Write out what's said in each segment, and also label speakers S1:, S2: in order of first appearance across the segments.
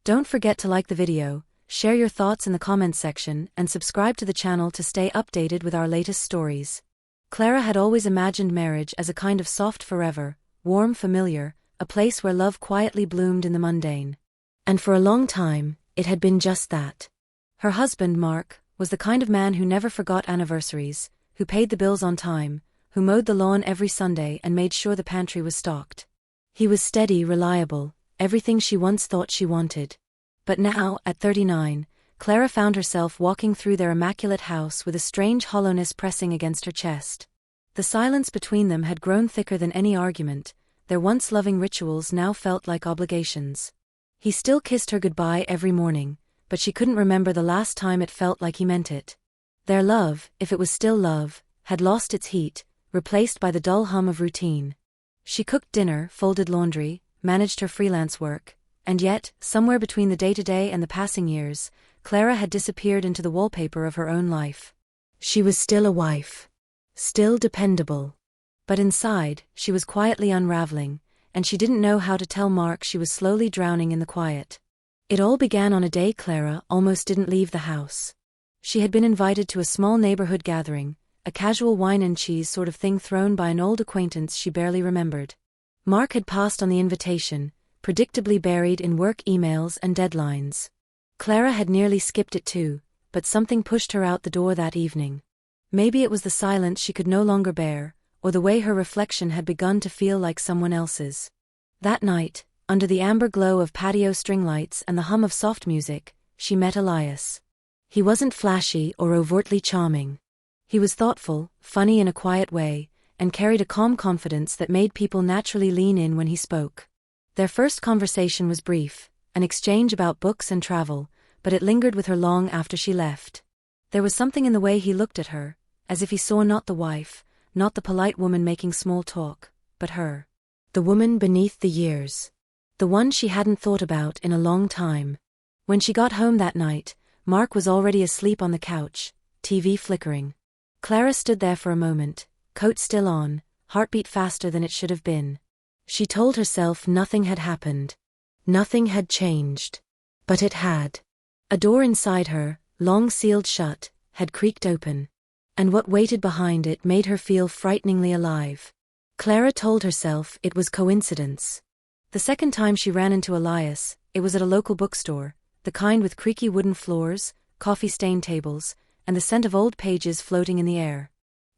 S1: Don't forget to like the video, share your thoughts in the comments section, and subscribe to the channel to stay updated with our latest stories. Clara had always imagined marriage as a kind of soft forever, warm familiar, a place where love quietly bloomed in the mundane. And for a long time, it had been just that. Her husband, Mark, was the kind of man who never forgot anniversaries, who paid the bills on time, who mowed the lawn every Sunday and made sure the pantry was stocked. He was steady, reliable, everything she once thought she wanted. But now, at 39, Clara found herself walking through their immaculate house with a strange hollowness pressing against her chest. The silence between them had grown thicker than any argument, their once loving rituals now felt like obligations. He still kissed her goodbye every morning, but she couldn't remember the last time it felt like he meant it. Their love, if it was still love, had lost its heat, replaced by the dull hum of routine. She cooked dinner, folded laundry, managed her freelance work, and yet, somewhere between the day-to-day and the passing years, Clara had disappeared into the wallpaper of her own life. She was still a wife. Still dependable. But inside, she was quietly unraveling, and she didn't know how to tell Mark she was slowly drowning in the quiet. It all began on a day Clara almost didn't leave the house. She had been invited to a small neighborhood gathering, a casual wine and cheese sort of thing thrown by an old acquaintance she barely remembered. Mark had passed on the invitation, predictably buried in work emails and deadlines. Clara had nearly skipped it too, but something pushed her out the door that evening. Maybe it was the silence she could no longer bear, or the way her reflection had begun to feel like someone else's. That night, under the amber glow of patio string lights and the hum of soft music, she met Elias. He wasn't flashy or overtly charming. He was thoughtful, funny in a quiet way, and carried a calm confidence that made people naturally lean in when he spoke. Their first conversation was brief, an exchange about books and travel, but it lingered with her long after she left. There was something in the way he looked at her, as if he saw not the wife, not the polite woman making small talk, but her. The woman beneath the years. The one she hadn't thought about in a long time. When she got home that night, Mark was already asleep on the couch, TV flickering. Clara stood there for a moment, coat still on, heartbeat faster than it should have been. She told herself nothing had happened. Nothing had changed. But it had. A door inside her, long sealed shut, had creaked open. And what waited behind it made her feel frighteningly alive. Clara told herself it was coincidence. The second time she ran into Elias, it was at a local bookstore, the kind with creaky wooden floors, coffee-stained tables, and the scent of old pages floating in the air.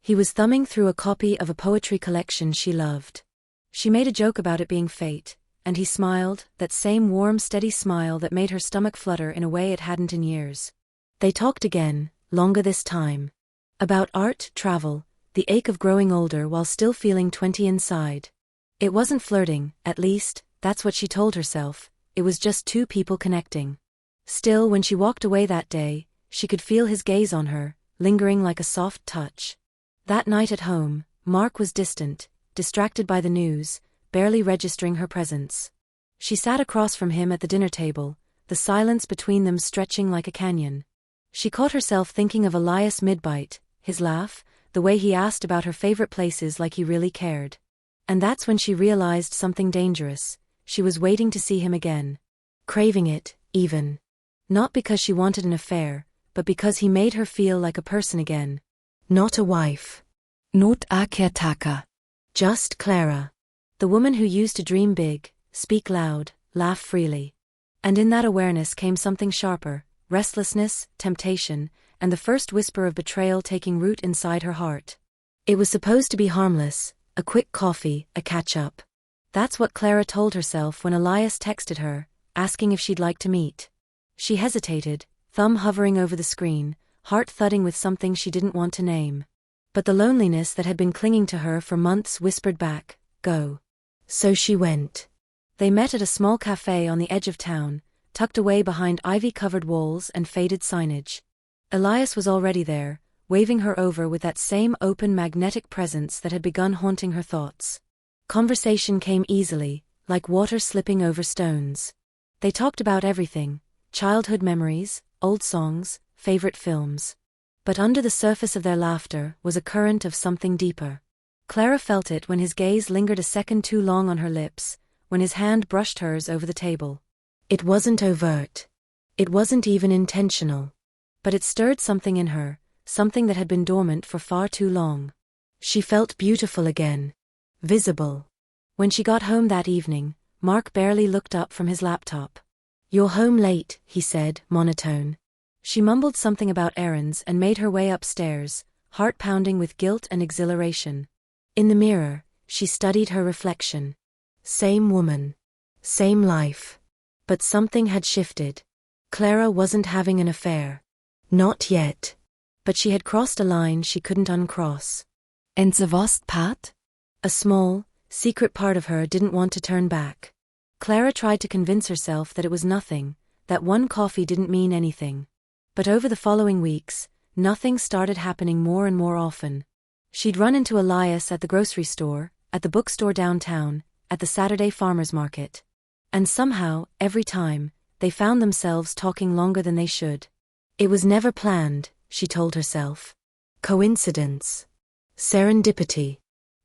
S1: He was thumbing through a copy of a poetry collection she loved. She made a joke about it being fate, and he smiled, that same warm, steady smile that made her stomach flutter in a way it hadn't in years. They talked again, longer this time. About art, travel, the ache of growing older while still feeling 20 inside. It wasn't flirting, at least, that's what she told herself, it was just two people connecting. Still, when she walked away that day, she could feel his gaze on her, lingering like a soft touch. That night at home, Mark was distant, distracted by the news, barely registering her presence. She sat across from him at the dinner table, the silence between them stretching like a canyon. She caught herself thinking of Elias mid-bite, his laugh, the way he asked about her favorite places like he really cared. And that's when she realized something dangerous. She was waiting to see him again. Craving it, even. Not because she wanted an affair, but because he made her feel like a person again. Not a wife. Not a caretaker. Just Clara. The woman who used to dream big, speak loud, laugh freely. And in that awareness came something sharper, restlessness, temptation, and the first whisper of betrayal taking root inside her heart. It was supposed to be harmless, a quick coffee, a catch-up. That's what Clara told herself when Elias texted her, asking if she'd like to meet. She hesitated, thumb hovering over the screen, heart thudding with something she didn't want to name. But the loneliness that had been clinging to her for months whispered back, go. So she went. They met at a small cafe on the edge of town, tucked away behind ivy-covered walls and faded signage. Elias was already there, waving her over with that same open magnetic presence that had begun haunting her thoughts. Conversation came easily, like water slipping over stones. They talked about everything, childhood memories, old songs, favorite films. But under the surface of their laughter was a current of something deeper. Clara felt it when his gaze lingered a second too long on her lips, when his hand brushed hers over the table. It wasn't overt. It wasn't even intentional. But it stirred something in her, something that had been dormant for far too long. She felt beautiful again. Visible. When she got home that evening, Mark barely looked up from his laptop. "You're home late," he said, monotone. She mumbled something about errands and made her way upstairs, heart pounding with guilt and exhilaration. In the mirror, she studied her reflection. Same woman. Same life. But something had shifted. Clara wasn't having an affair. Not yet. But she had crossed a line she couldn't uncross. And the worst part? A small, secret part of her didn't want to turn back. Clara tried to convince herself that it was nothing, that one coffee didn't mean anything. But over the following weeks, nothing started happening more and more often. She'd run into Elias at the grocery store, at the bookstore downtown, at the Saturday farmers market. And somehow, every time, they found themselves talking longer than they should. It was never planned, she told herself. Coincidence. Serendipity.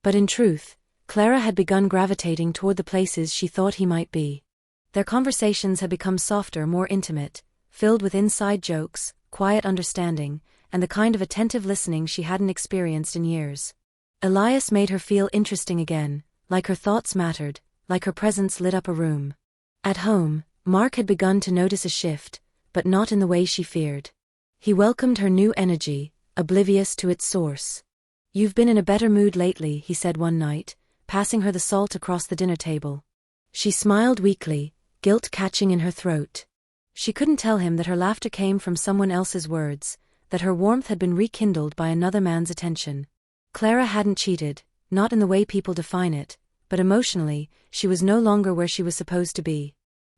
S1: But in truth, Clara had begun gravitating toward the places she thought he might be. Their conversations had become softer, more intimate, filled with inside jokes, quiet understanding, and the kind of attentive listening she hadn't experienced in years. Elias made her feel interesting again, like her thoughts mattered, like her presence lit up a room. At home, Mark had begun to notice a shift, but not in the way she feared. He welcomed her new energy, oblivious to its source. "You've been in a better mood lately," he said one night, passing her the salt across the dinner table. She smiled weakly, guilt catching in her throat. She couldn't tell him that her laughter came from someone else's words, that her warmth had been rekindled by another man's attention. Clara hadn't cheated, not in the way people define it, but emotionally, she was no longer where she was supposed to be.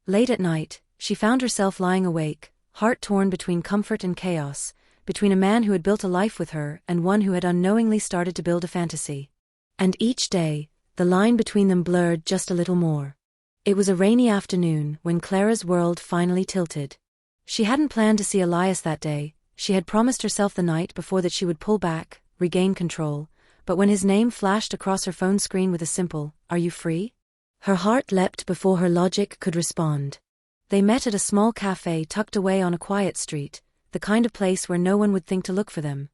S1: Late at night, she found herself lying awake, heart torn between comfort and chaos, between a man who had built a life with her and one who had unknowingly started to build a fantasy. And each day, the line between them blurred just a little more. It was a rainy afternoon when Clara's world finally tilted. She hadn't planned to see Elias that day. She had promised herself the night before that she would pull back, regain control, but when his name flashed across her phone screen with a simple, "Are you free?" her heart leapt before her logic could respond. They met at a small cafe tucked away on a quiet street, the kind of place where no one would think to look for them.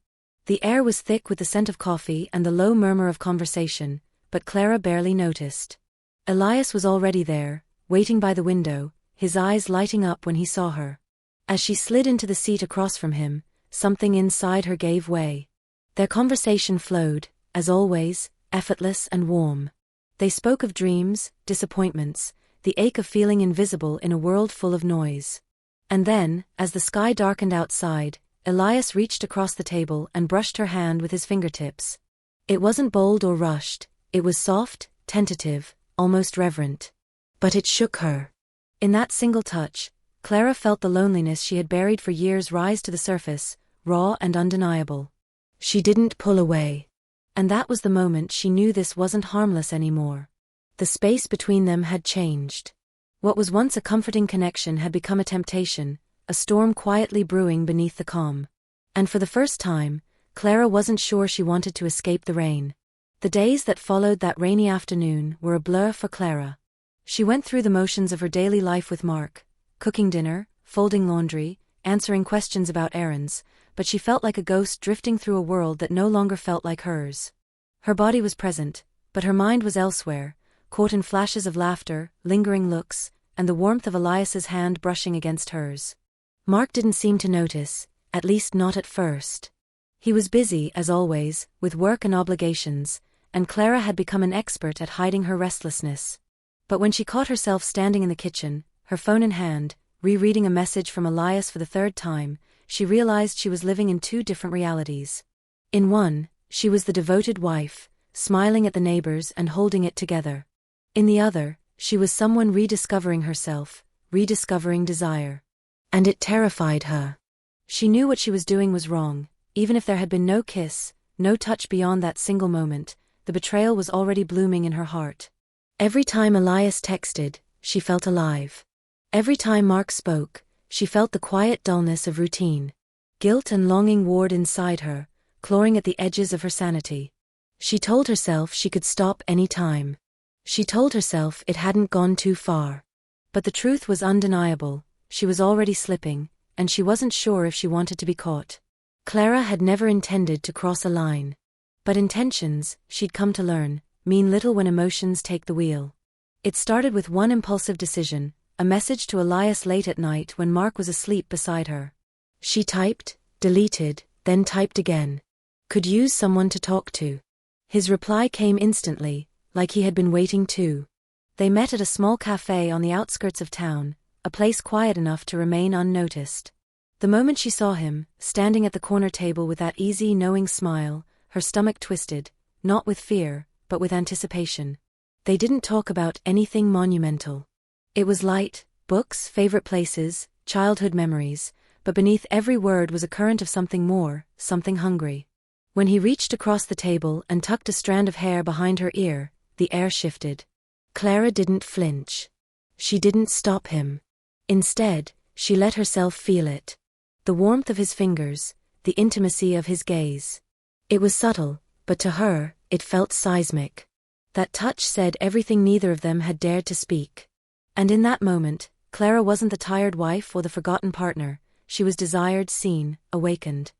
S1: The air was thick with the scent of coffee and the low murmur of conversation, but Clara barely noticed. Elias was already there, waiting by the window, his eyes lighting up when he saw her. As she slid into the seat across from him, something inside her gave way. Their conversation flowed, as always, effortless and warm. They spoke of dreams, disappointments, the ache of feeling invisible in a world full of noise. And then, as the sky darkened outside, Elias reached across the table and brushed her hand with his fingertips. It wasn't bold or rushed, it was soft, tentative, almost reverent. But it shook her. In that single touch, Clara felt the loneliness she had buried for years rise to the surface, raw and undeniable. She didn't pull away. And that was the moment she knew this wasn't harmless anymore. The space between them had changed. What was once a comforting connection had become a temptation, a storm quietly brewing beneath the calm. And for the first time, Clara wasn't sure she wanted to escape the rain. The days that followed that rainy afternoon were a blur for Clara. She went through the motions of her daily life with Mark, cooking dinner, folding laundry, answering questions about errands, but she felt like a ghost drifting through a world that no longer felt like hers. Her body was present, but her mind was elsewhere, caught in flashes of laughter, lingering looks, and the warmth of Elias's hand brushing against hers. Mark didn't seem to notice, at least not at first. He was busy, as always, with work and obligations, and Clara had become an expert at hiding her restlessness. But when she caught herself standing in the kitchen, her phone in hand, rereading a message from Elias for the third time, she realized she was living in two different realities. In one, she was the devoted wife, smiling at the neighbors and holding it together. In the other, she was someone rediscovering herself, rediscovering desire. And it terrified her. She knew what she was doing was wrong, even if there had been no kiss, no touch beyond that single moment. The betrayal was already blooming in her heart. Every time Elias texted, she felt alive. Every time Mark spoke, she felt the quiet dullness of routine. Guilt and longing warred inside her, clawing at the edges of her sanity. She told herself she could stop any time. She told herself it hadn't gone too far. But the truth was undeniable: she was already slipping, and she wasn't sure if she wanted to be caught. Clara had never intended to cross a line. But intentions, she'd come to learn, mean little when emotions take the wheel. It started with one impulsive decision: a message to Elias late at night when Mark was asleep beside her. She typed, deleted, then typed again. Could use someone to talk to. His reply came instantly, like he had been waiting too. They met at a small cafe on the outskirts of town, a place quiet enough to remain unnoticed. The moment she saw him, standing at the corner table with that easy, knowing smile, her stomach twisted, not with fear, but with anticipation. They didn't talk about anything monumental. It was light: books, favorite places, childhood memories, but beneath every word was a current of something more, something hungry. When he reached across the table and tucked a strand of hair behind her ear, the air shifted. Clara didn't flinch. She didn't stop him. Instead, she let herself feel it. The warmth of his fingers, the intimacy of his gaze. It was subtle, but to her, it felt seismic. That touch said everything neither of them had dared to speak. And in that moment, Clara wasn't the tired wife or the forgotten partner, she was desired, seen, awakened.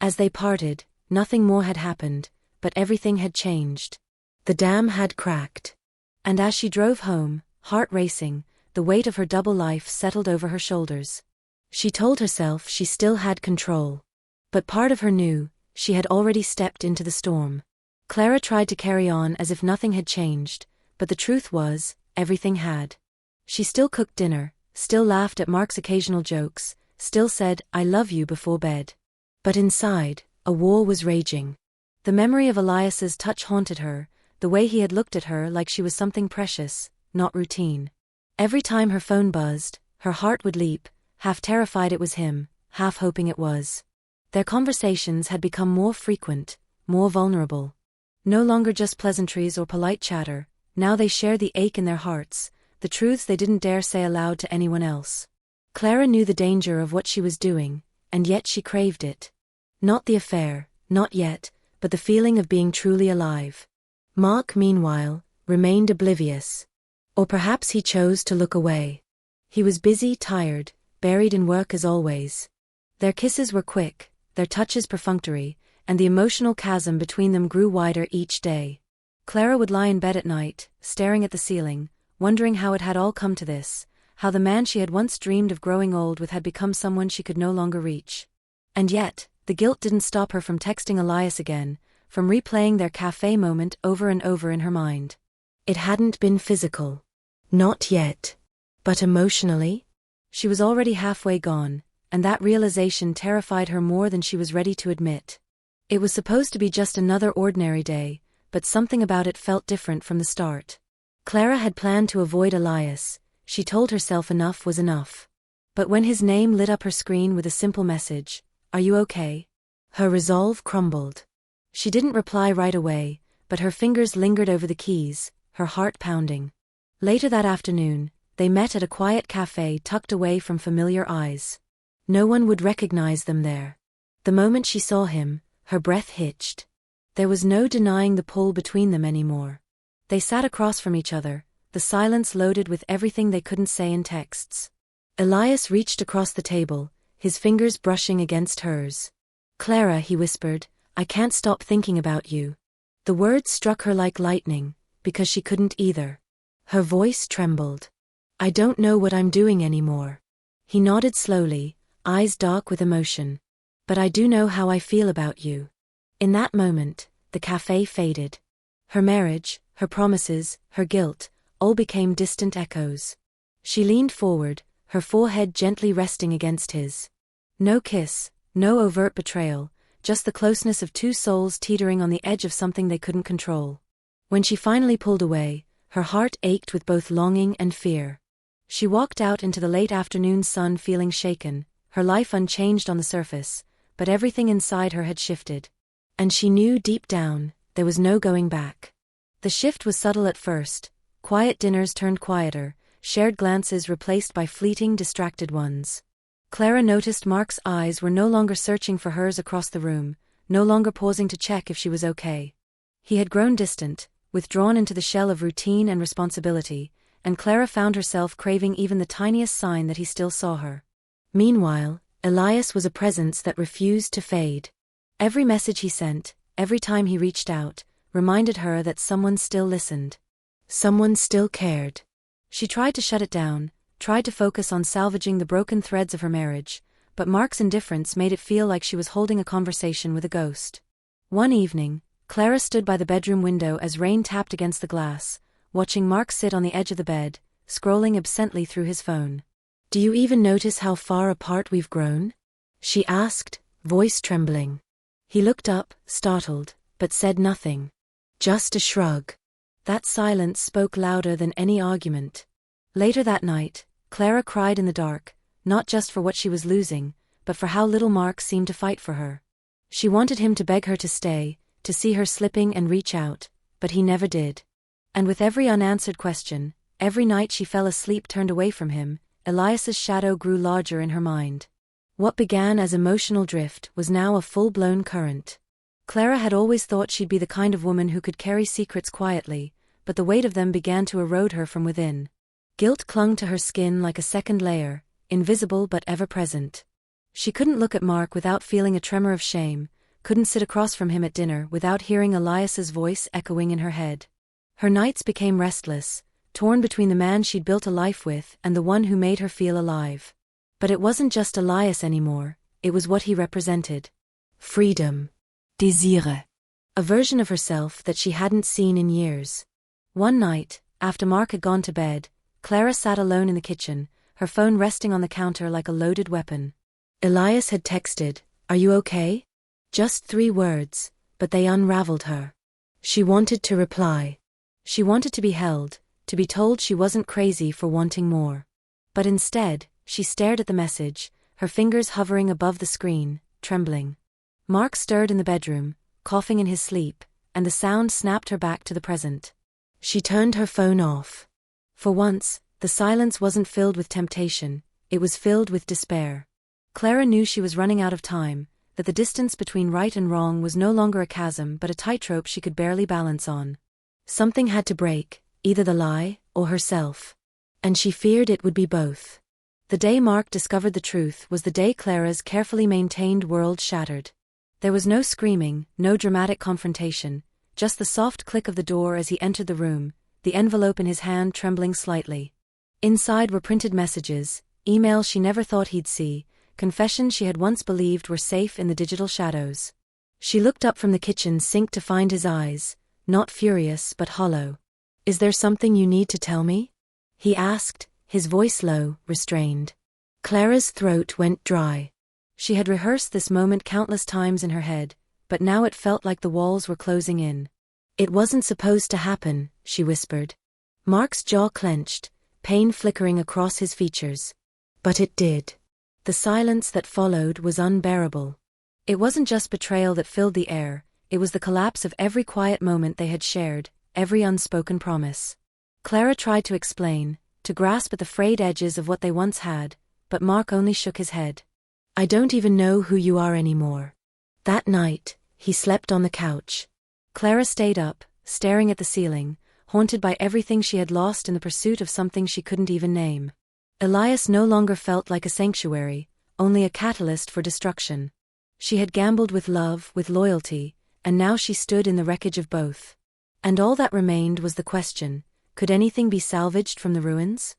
S1: As they parted, nothing more had happened, but everything had changed. The dam had cracked. And as she drove home, heart racing, the weight of her double life settled over her shoulders. She told herself she still had control. But part of her knew, she had already stepped into the storm. Clara tried to carry on as if nothing had changed, but the truth was, everything had. She still cooked dinner, still laughed at Mark's occasional jokes, still said, "I love you" before bed. But inside, a war was raging. The memory of Elias's touch haunted her, the way he had looked at her like she was something precious, not routine. Every time her phone buzzed, her heart would leap, half terrified it was him, half hoping it was. Their conversations had become more frequent, more vulnerable. No longer just pleasantries or polite chatter, now they shared the ache in their hearts, the truths they didn't dare say aloud to anyone else. Clara knew the danger of what she was doing, and yet she craved it. Not the affair, not yet, but the feeling of being truly alive. Mark, meanwhile, remained oblivious. Or perhaps he chose to look away. He was busy, tired, buried in work as always. Their kisses were quick, their touches perfunctory, and the emotional chasm between them grew wider each day. Clara would lie in bed at night, staring at the ceiling, wondering how it had all come to this, how the man she had once dreamed of growing old with had become someone she could no longer reach. And yet, the guilt didn't stop her from texting Elias again, from replaying their cafe moment over and over in her mind. It hadn't been physical. Not yet. But emotionally? She was already halfway gone, and that realization terrified her more than she was ready to admit. It was supposed to be just another ordinary day, but something about it felt different from the start. Clara had planned to avoid Elias, she told herself enough was enough. But when his name lit up her screen with a simple message, "Are you okay?" her resolve crumbled. She didn't reply right away, but her fingers lingered over the keys, her heart pounding. Later that afternoon, they met at a quiet cafe tucked away from familiar eyes. No one would recognize them there. The moment she saw him, her breath hitched. There was no denying the pull between them anymore. They sat across from each other, the silence loaded with everything they couldn't say in texts. Elias reached across the table, his fingers brushing against hers. "Clara," he whispered, "I can't stop thinking about you." The words struck her like lightning, because she couldn't either. Her voice trembled. "I don't know what I'm doing anymore." He nodded slowly, eyes dark with emotion. "But I do know how I feel about you." In that moment, the cafe faded. Her marriage, her promises, her guilt, all became distant echoes. She leaned forward, her forehead gently resting against his. No kiss, no overt betrayal, just the closeness of two souls teetering on the edge of something they couldn't control. When she finally pulled away, her heart ached with both longing and fear. She walked out into the late afternoon sun feeling shaken, her life unchanged on the surface, but everything inside her had shifted. And she knew deep down, there was no going back. The shift was subtle at first: quiet dinners turned quieter, shared glances replaced by fleeting, distracted ones. Clara noticed Mark's eyes were no longer searching for hers across the room, no longer pausing to check if she was okay. He had grown distant, withdrawn into the shell of routine and responsibility, and Clara found herself craving even the tiniest sign that he still saw her. Meanwhile, Elias was a presence that refused to fade. Every message he sent, every time he reached out, reminded her that someone still listened. Someone still cared. She tried to shut it down, tried to focus on salvaging the broken threads of her marriage, but Mark's indifference made it feel like she was holding a conversation with a ghost. One evening, Clara stood by the bedroom window as rain tapped against the glass, watching Mark sit on the edge of the bed, scrolling absently through his phone. "Do you even notice how far apart we've grown?" she asked, voice trembling. He looked up, startled, but said nothing. Just a shrug. That silence spoke louder than any argument. Later that night, Clara cried in the dark, not just for what she was losing, but for how little Mark seemed to fight for her. She wanted him to beg her to stay, to see her slipping and reach out, but he never did. And with every unanswered question, every night she fell asleep turned away from him, Elias's shadow grew larger in her mind. What began as emotional drift was now a full-blown current. Clara had always thought she'd be the kind of woman who could carry secrets quietly, but the weight of them began to erode her from within. Guilt clung to her skin like a second layer, invisible but ever-present. She couldn't look at Mark without feeling a tremor of shame, couldn't sit across from him at dinner without hearing Elias's voice echoing in her head. Her nights became restless, torn between the man she'd built a life with and the one who made her feel alive. But it wasn't just Elias anymore, it was what he represented. Freedom. Désir. A version of herself that she hadn't seen in years. One night, after Mark had gone to bed, Clara sat alone in the kitchen, her phone resting on the counter like a loaded weapon. Elias had texted, "Are you okay?" Just 3 words, but they unraveled her. She wanted to reply. She wanted to be held, to be told she wasn't crazy for wanting more. But instead, she stared at the message, her fingers hovering above the screen, trembling. Mark stirred in the bedroom, coughing in his sleep, and the sound snapped her back to the present. She turned her phone off. For once, the silence wasn't filled with temptation, it was filled with despair. Clara knew she was running out of time, that the distance between right and wrong was no longer a chasm but a tightrope she could barely balance on. Something had to break, either the lie, or herself. And she feared it would be both. The day Mark discovered the truth was the day Clara's carefully maintained world shattered. There was no screaming, no dramatic confrontation, just the soft click of the door as he entered the room, the envelope in his hand trembling slightly. Inside were printed messages, emails she never thought he'd see, confessions she had once believed were safe in the digital shadows. She looked up from the kitchen sink to find his eyes, not furious but hollow. "Is there something you need to tell me?" he asked, his voice low, restrained. Clara's throat went dry. She had rehearsed this moment countless times in her head, but now it felt like the walls were closing in. "It wasn't supposed to happen," she whispered. Mark's jaw clenched, pain flickering across his features. "But it did." The silence that followed was unbearable. It wasn't just betrayal that filled the air, it was the collapse of every quiet moment they had shared, every unspoken promise. Clara tried to explain, to grasp at the frayed edges of what they once had, but Mark only shook his head. "I don't even know who you are anymore." That night, he slept on the couch. Clara stayed up, staring at the ceiling, haunted by everything she had lost in the pursuit of something she couldn't even name. Elias no longer felt like a sanctuary, only a catalyst for destruction. She had gambled with love, with loyalty, and now she stood in the wreckage of both. And all that remained was the question, could anything be salvaged from the ruins?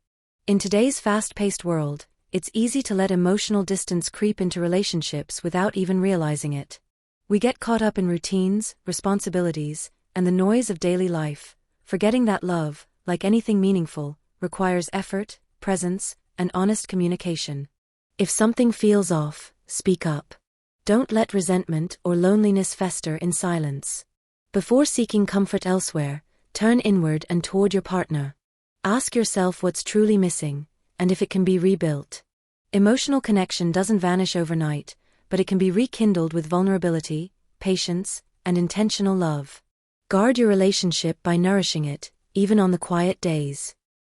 S1: In today's fast-paced world, it's easy to let emotional distance creep into relationships without even realizing it. We get caught up in routines, responsibilities, and the noise of daily life, forgetting that love, like anything meaningful, requires effort, presence, and honest communication. If something feels off, speak up. Don't let resentment or loneliness fester in silence. Before seeking comfort elsewhere, turn inward and toward your partner. Ask yourself what's truly missing, and if it can be rebuilt. Emotional connection doesn't vanish overnight, but it can be rekindled with vulnerability, patience, and intentional love. Guard your relationship by nourishing it, even on the quiet days.